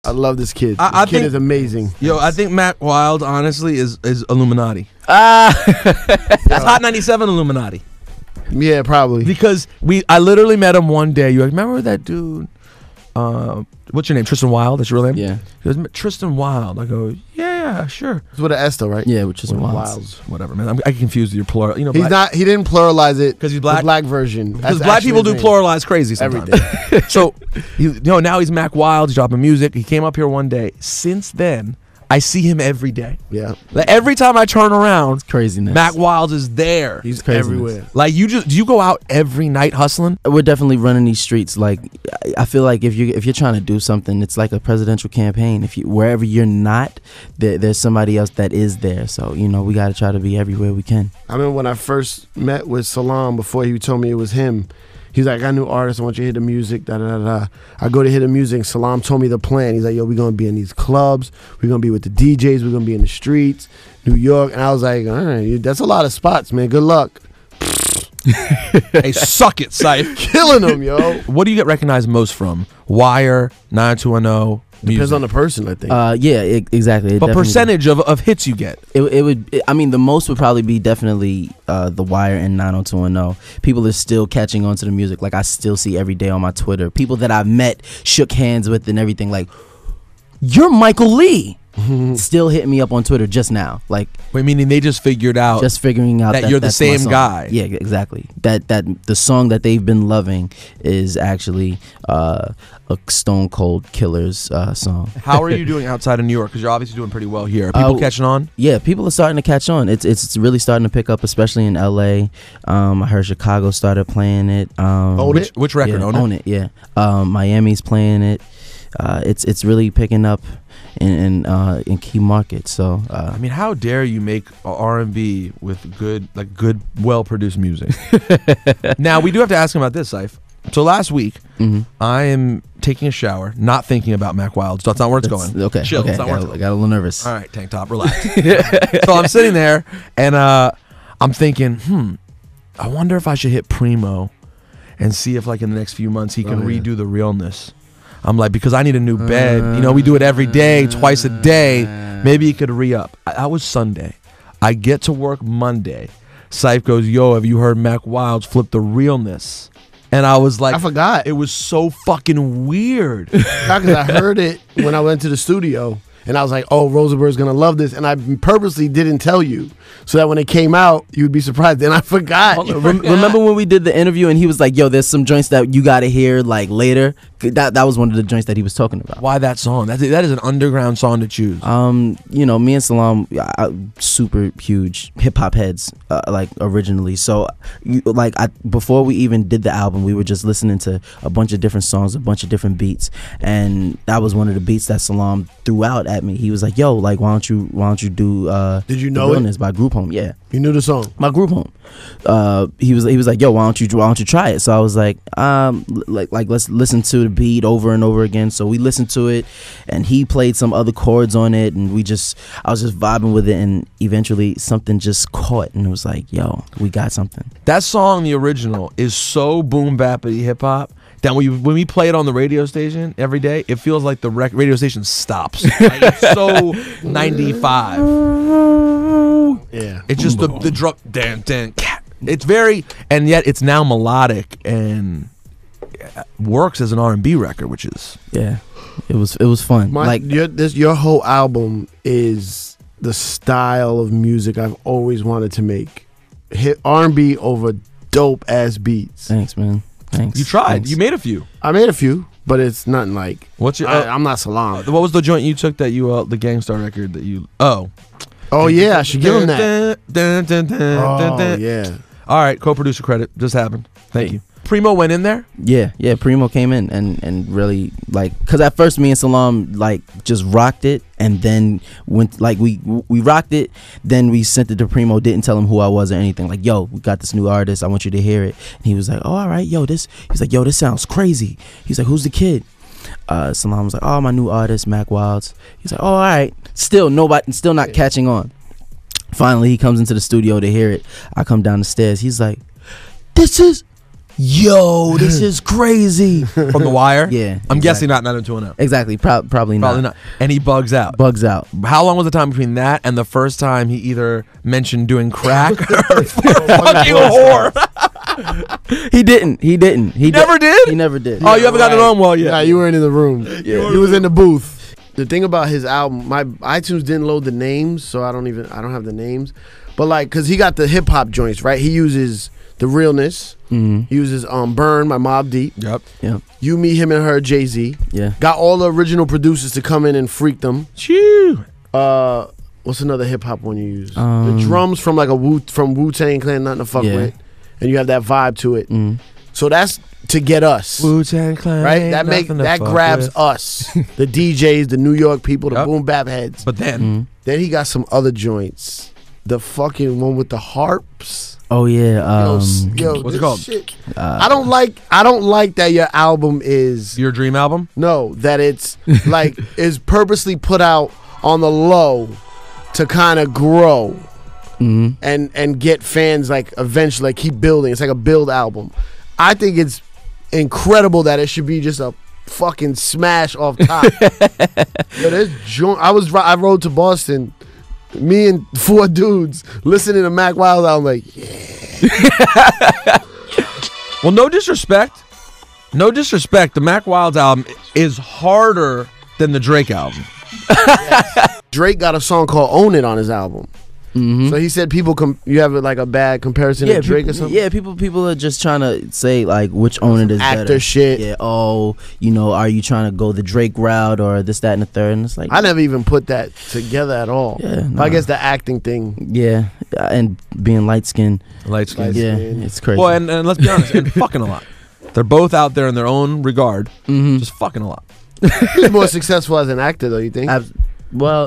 I love this kid. I This kid think is amazing. Yo, I think Mack Wild honestly is Illuminati. Ah. That's Hot 97 Illuminati. Yeah, probably. Because I literally met him one day. You like, remember that dude? What's your name? Tristan Wild? That's your real name? Yeah. He goes, Tristan Wild. I go, yeah, sure. It's with an S though, right? Yeah, which is Wilds. Whatever, man. I get confused with your plural. You know, He didn't pluralize it 'Cause he's black? The black version. Because black people do pluralize crazy sometimes. Everything. So, now he's Mack Wild. He's dropping music. He came up here one day. Since then, I see him every day. Yeah. Like every time I turn around, craziness. Mack Wild is there. He's craziness. everywhere. Like do you go out every night hustling? We're definitely running these streets. Like I feel like if you're trying to do something, it's like a presidential campaign. If you wherever you're not, there's somebody else that is there. So we got to try to be everywhere we can. I remember when I first met with Salam before he told me it was him. He's like, I got a new artist. I want you to hear the music. Da da da da. I go to hear the music. Salam told me the plan. He's like, yo, we're gonna be in these clubs. We're gonna be with the DJs. We're gonna be in the streets, New York. And I was like, all right, that's a lot of spots, man. Good luck. Hey, suck it, Syph. Killing them, yo. What do you get recognized most from? Wire, 90210. Depends on the person, I think. Yeah, exactly. It but definitely percentage of hits you get. It would. I mean, the most would probably be definitely The Wire and 90210. People are still catching on to the music. Like I still see every day on my Twitter people that I've met, shook hands with, and everything. Like, you're Michael Lee. Still hitting me up on Twitter just now. Like, wait, meaning they just figuring out that you're the same guy. Yeah, exactly. That the song that they've been loving is actually a Stone Cold Killer's song. How are you doing outside of New York? Because you're obviously doing pretty well here. Are people catching on? Yeah, people are starting to catch on. It's really starting to pick up, especially in LA. I heard Chicago started playing it. Which record? Yeah, Own It. Yeah. Miami's playing it. It's really picking up in key markets. So I mean, how dare you make R&B with good, well-produced music? Now we do have to ask him about this, Syph. So last week, I am taking a shower, not thinking about Mack Wild. So that's not where it's going. Okay. Chill. Okay. It's not where it's I going. got a little nervous. All right, tank top, relax. So I'm sitting there, and I'm thinking, I wonder if I should hit Primo and see if, like, in the next few months he can redo the realness. I'm like, because I need a new bed. We do it every day, twice a day. Maybe he could re-up. That was Sunday. I get to work Monday. Syph goes, yo, have you heard Mack Wild's flip the realness? And I was like, I forgot. It was so fucking weird. Because I heard it when I went to the studio. And I was like, oh, Rosenberg's going to love this. And I purposely didn't tell you so that when it came out, you'd be surprised. And I forgot. Remember when we did the interview and he was like, yo, there's some joints that you got to hear like later? That was one of the joints that he was talking about. Why that song? That is an underground song to choose. Me and Salam, super huge hip hop heads, like originally. So, before we even did the album, we were just listening to a bunch of different songs, a bunch of different beats, and that was one of the beats that Salam threw out at me. He was like, "Yo, like, why don't you do?" Did you know it? By Group Home, yeah. You knew the song by Group Home. He was like, "Yo, why don't you try it?" So I was like, let's listen to the beat over and over again. So we listened to it, and he played some other chords on it, and I was just vibing with it, and eventually something just caught, and it was like, "Yo, we got something." That song, the original, is so boom bappity hip hop that when we play it on the radio station every day, it feels like the radio station stops. Like, it's so 95. Yeah, it's just the drum, dan dan cat. It's very, and yet it's now melodic and works as an R&B record, which is it was fun. Your whole album is the style of music I've always wanted to make. Hit R&B over dope ass beats. Thanks, man. Thanks. You tried. Thanks. You made a few. I made a few, but it's nothing like. What's your? I'm not Salam. What was the joint you took that you the Gangstar record that you? Oh yeah, I should give him that. Oh yeah. All right, co-producer credit just happened. Thank you. Primo went in there? Yeah, Primo came in and really, like, because at first me and Salam like just rocked it, and then went, like, we rocked it, then we sent it to Primo, didn't tell him who I was or anything, like, yo, we got this new artist, I want you to hear it. And he was like, oh, all right, he's like, yo, this sounds crazy. He's like, who's the kid? Salam was like, oh, my new artist, Mack Wilds. He's like, oh, all right. Still not catching on. Finally, he comes into the studio to hear it. I come down the stairs. He's like, this is yo, this is crazy. From The Wire. Yeah, I'm exactly. guessing not 90210. Exactly, probably not. Probably not. And he bugs out. Bugs out. How long was the time between that and the first time he either mentioned doing crack or fucking a whore? He didn't. He never did? He never did. Oh, you haven't gotten it on well yet. Yeah, you weren't in the room. Yeah. He was in the booth. The thing about his album, my iTunes didn't load the names, so I don't have the names. But like, cause he got the hip hop joints, right? He uses The Realness. Mm-hmm. He uses Burn by Mobb Deep. Yep. Yeah. You, Me, Him, and Her, Jay-Z. Yeah. Got all the original producers to come in and freak them. Chew. What's another hip hop one you use? The Um, drums from like from Wu-Tang Clan, nothing to fuck Yeah. with, and you have that vibe to it. Mm-hmm. So that's to get us. Wu-Tang Clan. Right, that grabs us, the DJs, the New York people, the Yep. boom bap heads. But then, Mm-hmm. Then he got some other joints. The fucking one with the harps. Oh yeah. Yo, what's it this called? shit- I don't like that your album is your dream album? that it's like is purposely put out on the low to kind of grow Mm-hmm. and get fans like eventually like keep building. It's like a build album. I think it's incredible that it should be just a fucking smash off top. Yo, this joint, I rode to Boston, me and 4 dudes listening to Mack Wild album, like, yeah. Well, no disrespect. The Mack Wilds album is harder than the Drake album. Drake got a song called Own It on his album. Mm-hmm. So he said you have like a bad comparison to Drake or something? Yeah, people are just trying to say like which Own It is Actor better. shit. Yeah. Oh, are you trying to go the Drake route or this, that, and the third? And it's like I never even put that together at all. Yeah, I nah. guess the acting thing. Yeah, and being light skinned. Light skin. Yeah, skin. it's crazy. Well, and let's be honest, and fucking a lot. They're both out there in their own regard, Mm-hmm. just fucking a lot. He's more successful as an actor, though, you think? Well,